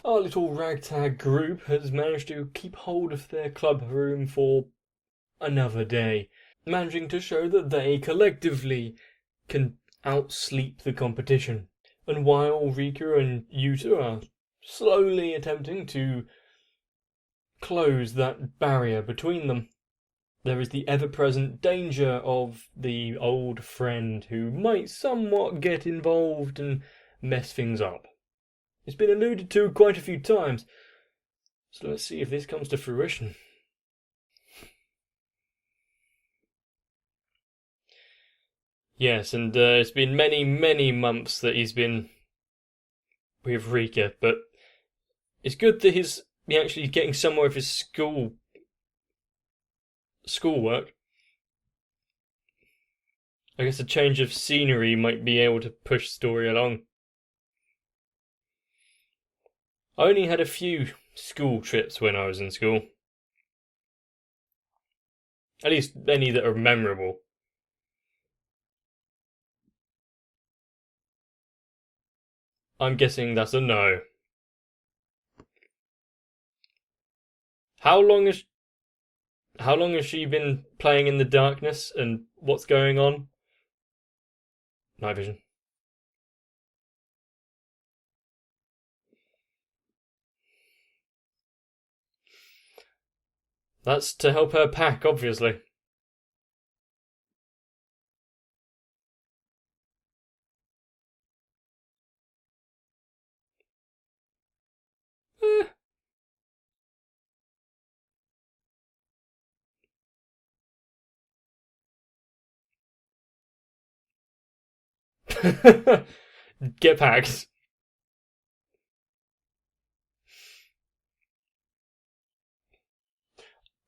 our little ragtag group has managed to keep hold of their club room for another day, managing to show that they collectively can outsleep the competition. And while Rika and Yuta are slowly attempting to close that barrier between them, there is the ever-present danger of the old friend who might somewhat get involved and mess things up. It's been alluded to quite a few times, so let's see if this comes to fruition. Yes, and it's been many, many months that he's been with Rika, but it's good that he's actually getting somewhere with his schoolwork. I guess a change of scenery might be able to push the story along. I only had a few school trips when I was in school. At least any that are memorable. I'm guessing that's a no. How long has she been playing in the darkness, and what's going on? Night vision. That's to help her pack, obviously. Get packed.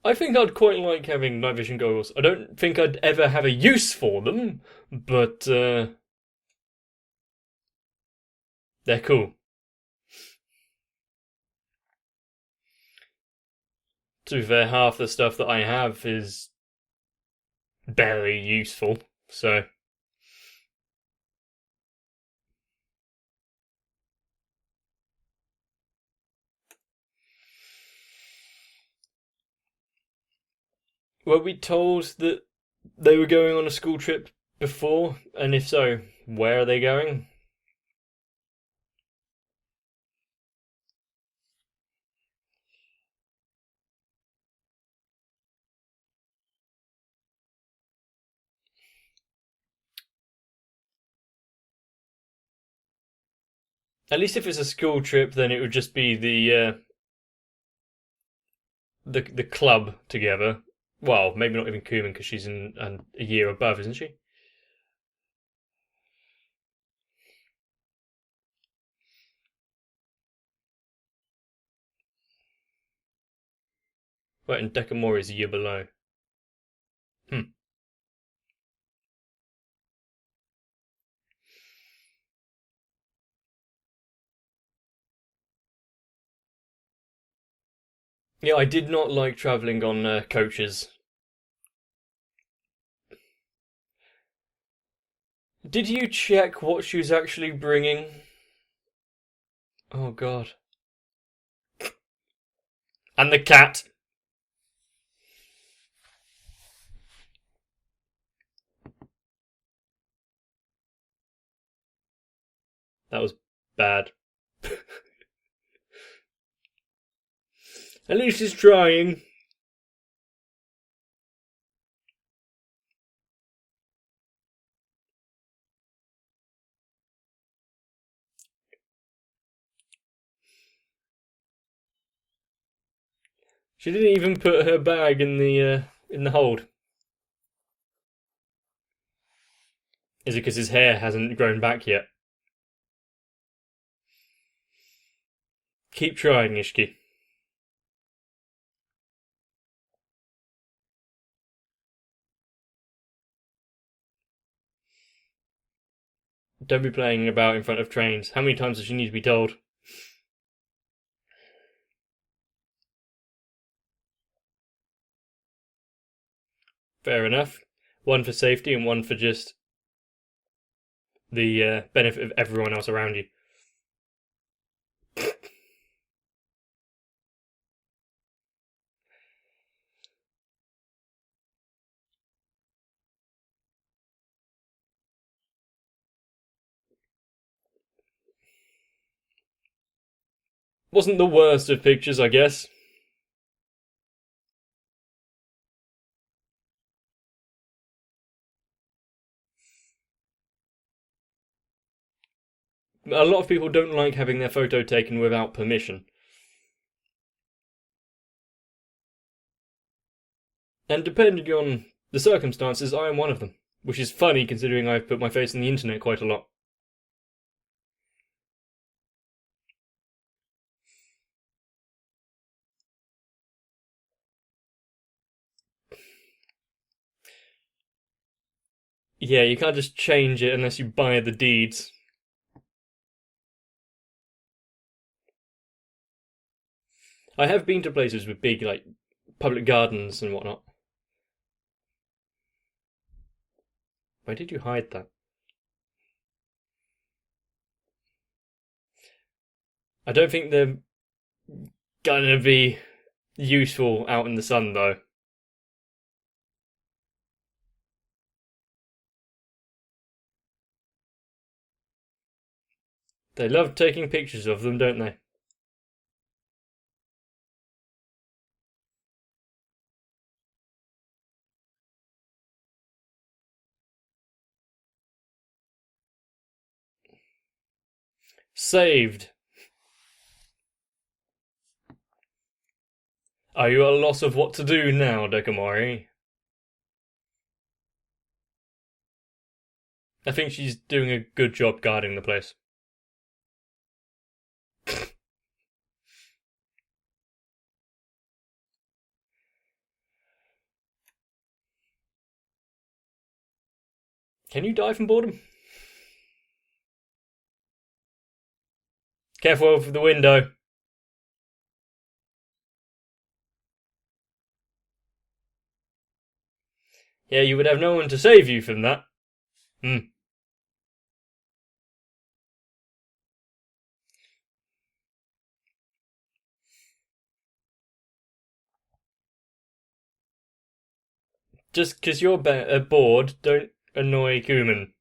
I think I'd quite like having night vision goggles. I don't think I'd ever have a use for them, but they're cool. To be fair, half the stuff that I have is barely useful, so. Were we told that they were going on a school trip before? And if so, where are they going? At least if it's a school trip, then it would just be the club together. Well, maybe not even Kuman because she's in a year above, isn't she? Right, and Dekamori a year below. Hmm. Yeah, I did not like travelling on coaches. Did you check what she was actually bringing? Oh god. And the cat. That was bad. At least he's trying. She didn't even put her bag in the hold. Is it because his hair hasn't grown back yet? Keep trying, Ishiki. Don't be playing about in front of trains. How many times does she need to be told? Fair enough. One for safety and one for just the benefit of everyone else around you. Wasn't the worst of pictures, I guess. A lot of people don't like having their photo taken without permission. And depending on the circumstances, I am one of them. Which is funny considering I've put my face on the internet quite a lot. Yeah, you can't just change it unless you buy the deeds. I have been to places with big, like, public gardens and whatnot. Why did you hide that? I don't think they're gonna be useful out in the sun, though. They love taking pictures of them, don't they? Saved. Are you at a loss of what to do now, Dekamori? I think she's doing a good job guarding the place. Can you die from boredom? Careful over the window. Yeah, you would have no one to save you from that. Hmm. Just because you're bored, don't annoy Kuman.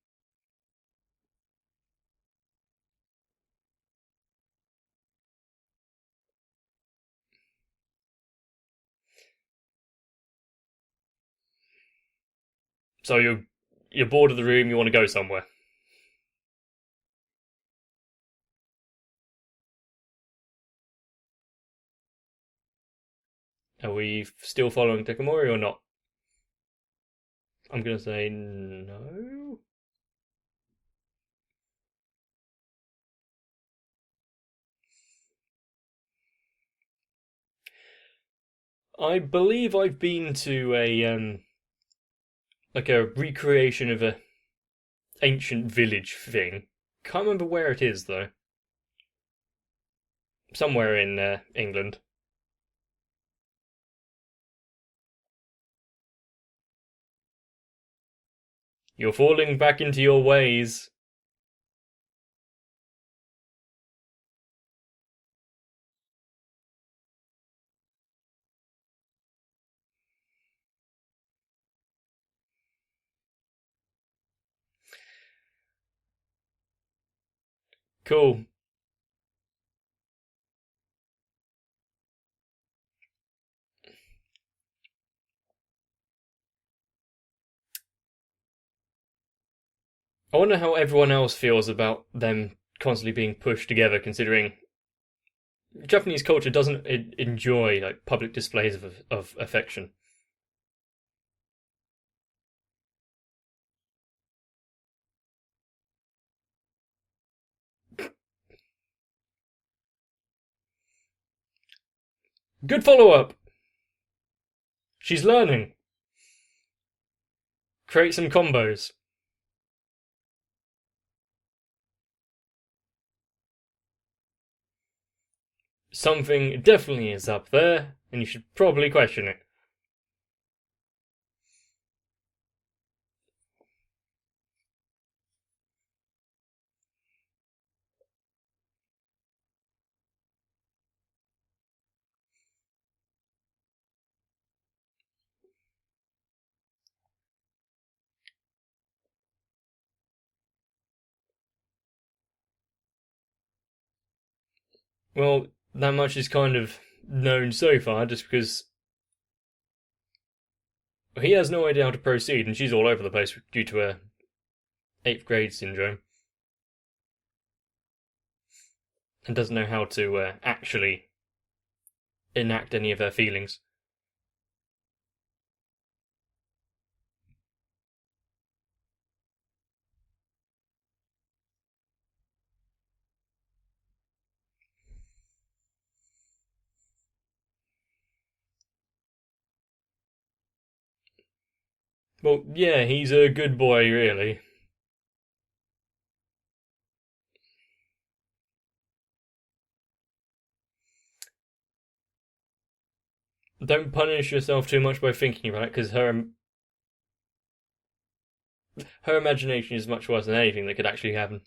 So you're bored of the room, you want to go somewhere. Are we still following Takamori or not? I'm gonna say no. I believe I've been to a like a recreation of a ancient village thing. Can't remember where it is though. Somewhere in England. You're falling back into your ways. Cool. I wonder how everyone else feels about them constantly being pushed together, considering Japanese culture doesn't enjoy like public displays of affection. Good follow up. She's learning. Create some combos. Something definitely is up there, and you should probably question it. Well, that much is kind of known so far, just because he has no idea how to proceed, and she's all over the place due to her 8th grade syndrome, and doesn't know how to actually enact any of her feelings. Well, yeah, he's a good boy, really. Don't punish yourself too much by thinking about it, because her imagination is much worse than anything that could actually happen.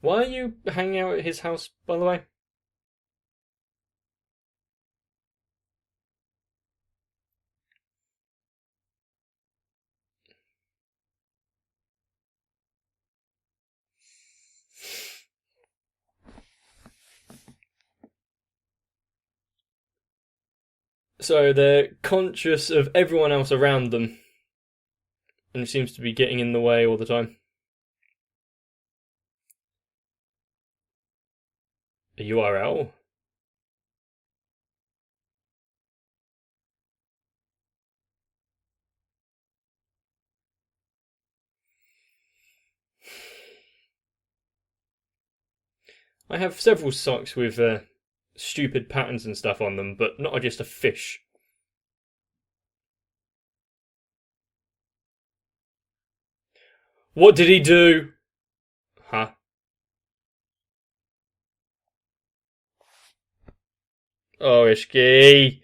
Why are you hanging out at his house, by the way? So they're conscious of everyone else around them, and it seems to be getting in the way all the time. A URL? I have several socks with stupid patterns and stuff on them, but not just a fish. What did he do? Huh? Oh, Ishki.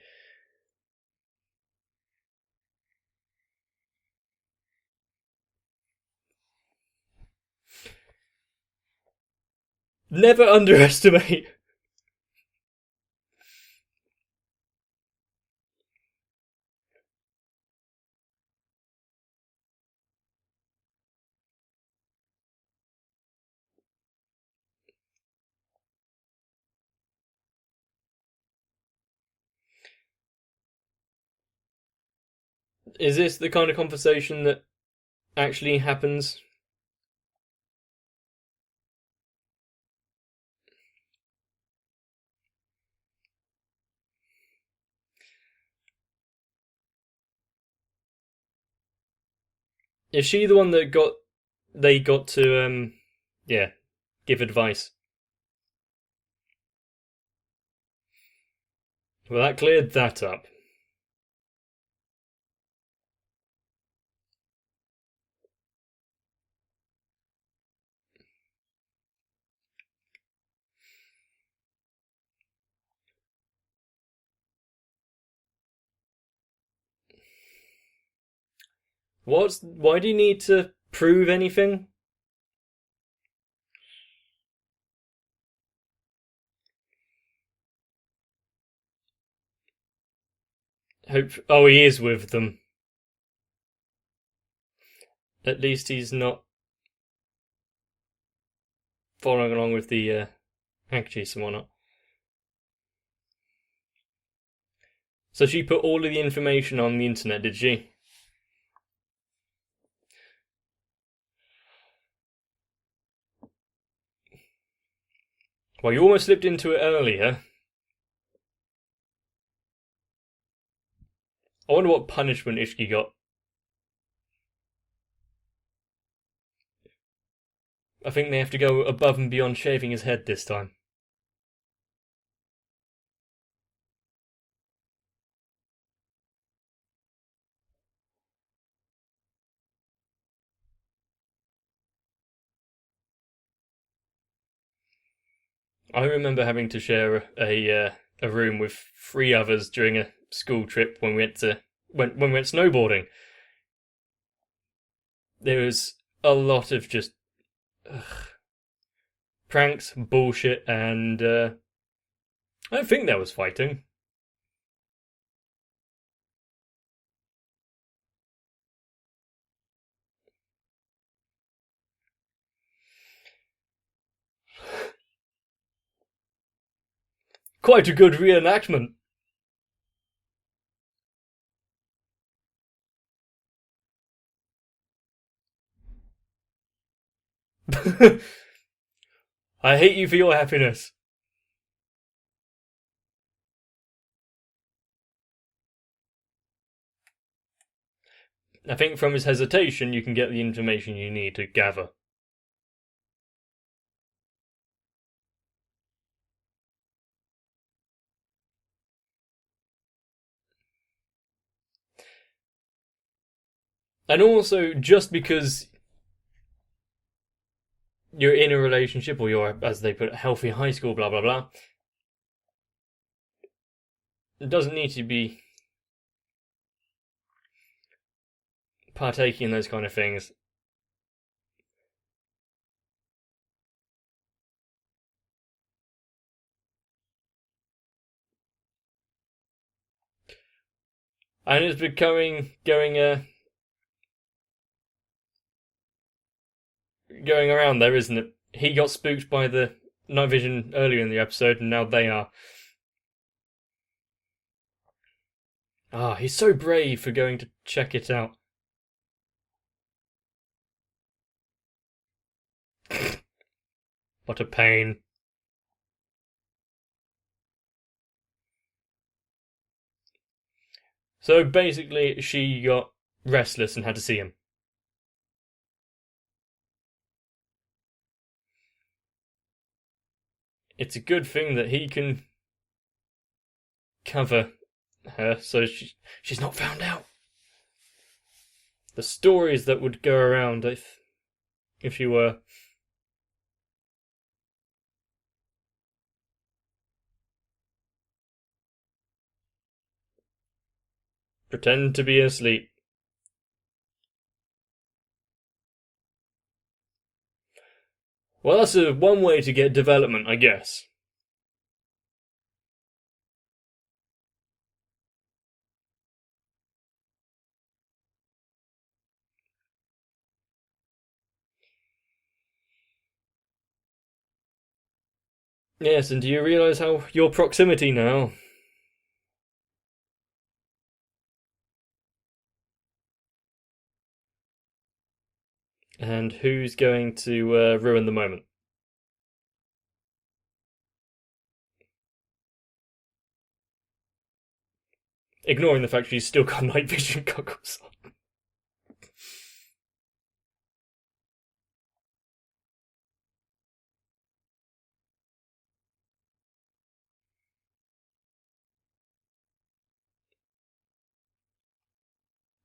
Never underestimate. Is this the kind of conversation that actually happens? Is she the one that they got to yeah, give advice? Well, that cleared that up. Why do you need to prove anything? Oh, he is with them. At least he's not following along with the handkerchiefs and whatnot. So she put all of the information on the internet, did she? Well, you almost slipped into it earlier. I wonder what punishment Ishki got. I think they have to go above and beyond shaving his head this time. I remember having to share a room with 3 others during a school trip when we when we went snowboarding. There was a lot of just pranks, bullshit, and I don't think there was fighting. Quite a good reenactment. I hate you for your happiness. I think from his hesitation, you can get the information you need to gather. And also, just because you're in a relationship or you're, as they put it, healthy high school, blah, blah, blah, it doesn't need to be partaking in those kind of things. And it's becoming going around there, isn't it? He got spooked by the night vision earlier in the episode, and now they are. Ah, he's so brave for going to check it out. What a pain. So basically, she got restless and had to see him. It's a good thing that he can cover her so she's not found out. The stories that would go around if she were. Pretend to be asleep. Well, that's one way to get development, I guess. Yes, and do you realise how your proximity now? And who's going to ruin the moment? Ignoring the fact she's still got night vision goggles on.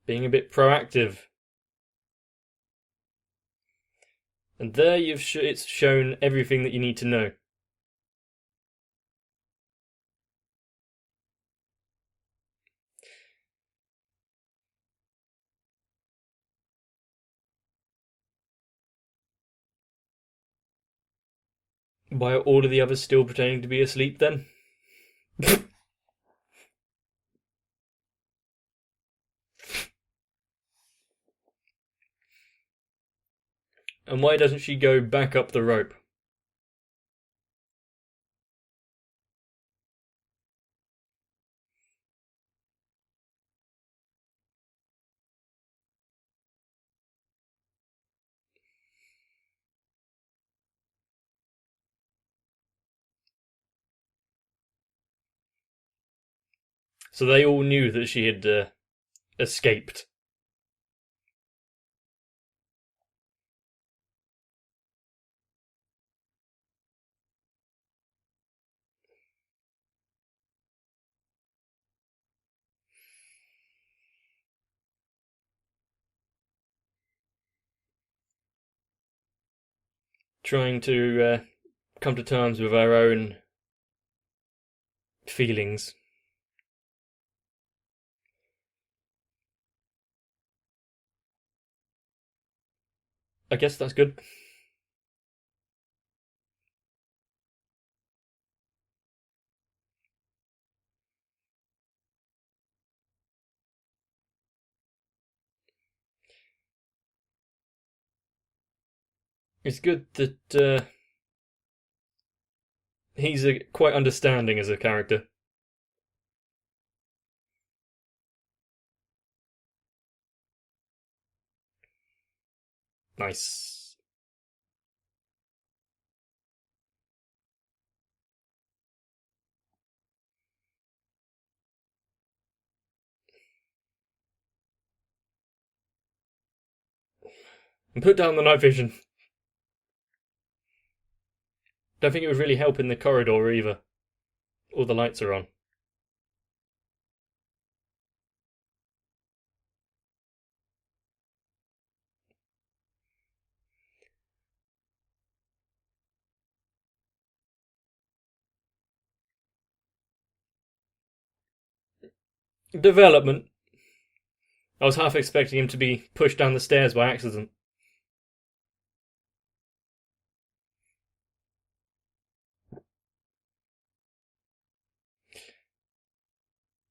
Being a bit proactive. And there it's shown everything that you need to know. Why are all of the others still pretending to be asleep then? And why doesn't she go back up the rope? So they all knew that she had escaped. Trying to come to terms with her own feelings. I guess that's good. It's good that He's quite understanding as a character. Nice. And put down the night vision. Don't think it would really help in the corridor either. All the lights are on. Development. I was half expecting him to be pushed down the stairs by accident.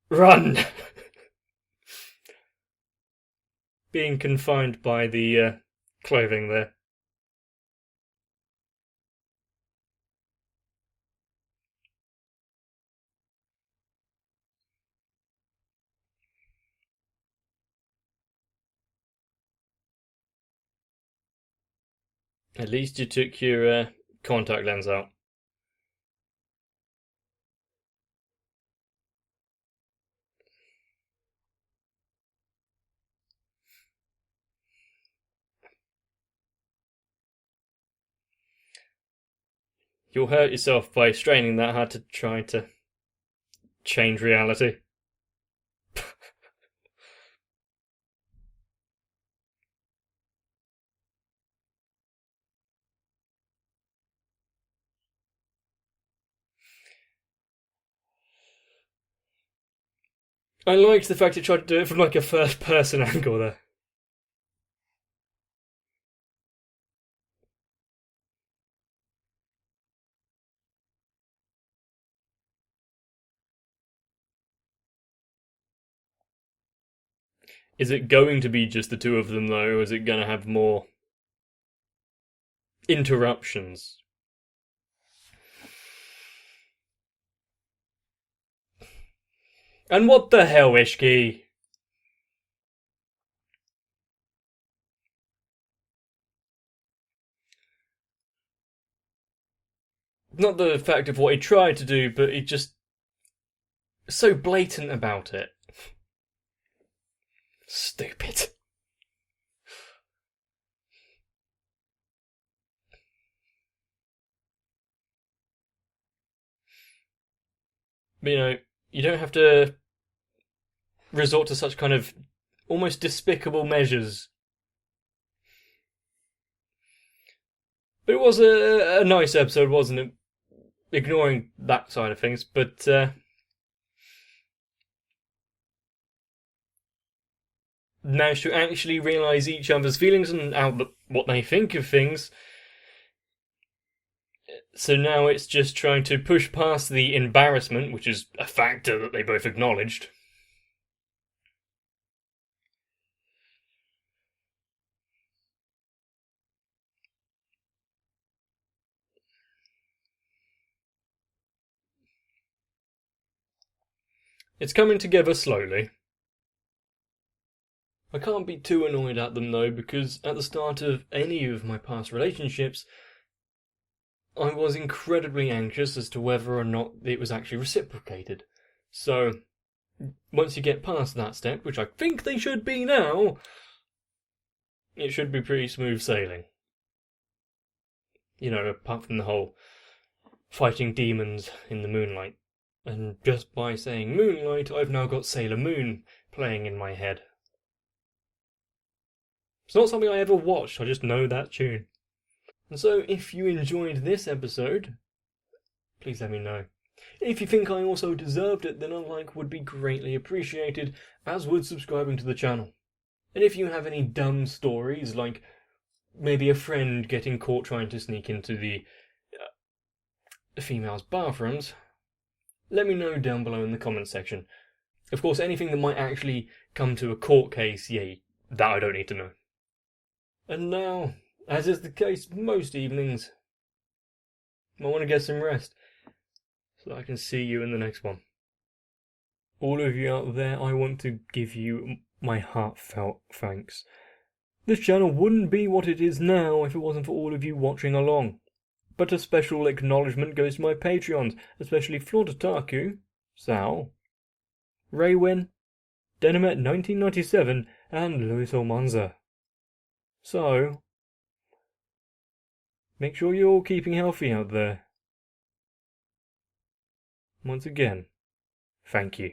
Run! Being confined by the clothing there. At least you took your contact lens out. You'll hurt yourself by straining that hard to try to change reality. I liked the fact it tried to do it from like a first person angle there. Is it going to be just the two of them though, or is it going to have more interruptions? And what the hell, Ishki? Not the fact of what he tried to do, but he just so blatant about it. Stupid. But, you know, you don't have to resort to such kind of almost despicable measures. But it was a nice episode, wasn't it? Ignoring that side of things, but managed to actually realise each other's feelings and what they think of things. So now it's just trying to push past the embarrassment, which is a factor that they both acknowledged. It's coming together slowly. I can't be too annoyed at them though, because at the start of any of my past relationships, I was incredibly anxious as to whether or not it was actually reciprocated. So, once you get past that step, which I think they should be now, it should be pretty smooth sailing. You know, apart from the whole fighting demons in the moonlight. And just by saying moonlight, I've now got Sailor Moon playing in my head. It's not something I ever watched, I just know that tune. And so, if you enjoyed this episode, please let me know. If you think I also deserved it, then a like would be greatly appreciated, as would subscribing to the channel. And if you have any dumb stories, like maybe a friend getting caught trying to sneak into the females' bathrooms, let me know down below in the comments section. Of course, anything that might actually come to a court case, yeah, that I don't need to know. And now, as is the case most evenings, I want to get some rest. so I can see you in the next one. All of you out there, I want to give you my heartfelt thanks. This channel wouldn't be what it is now if it wasn't for all of you watching along. But a special acknowledgement goes to my Patreons, especially Flortataku, Sal, Raywin, Denamet 1997, and Luis Almanza. So, make sure you're all keeping healthy out there. Once again, thank you.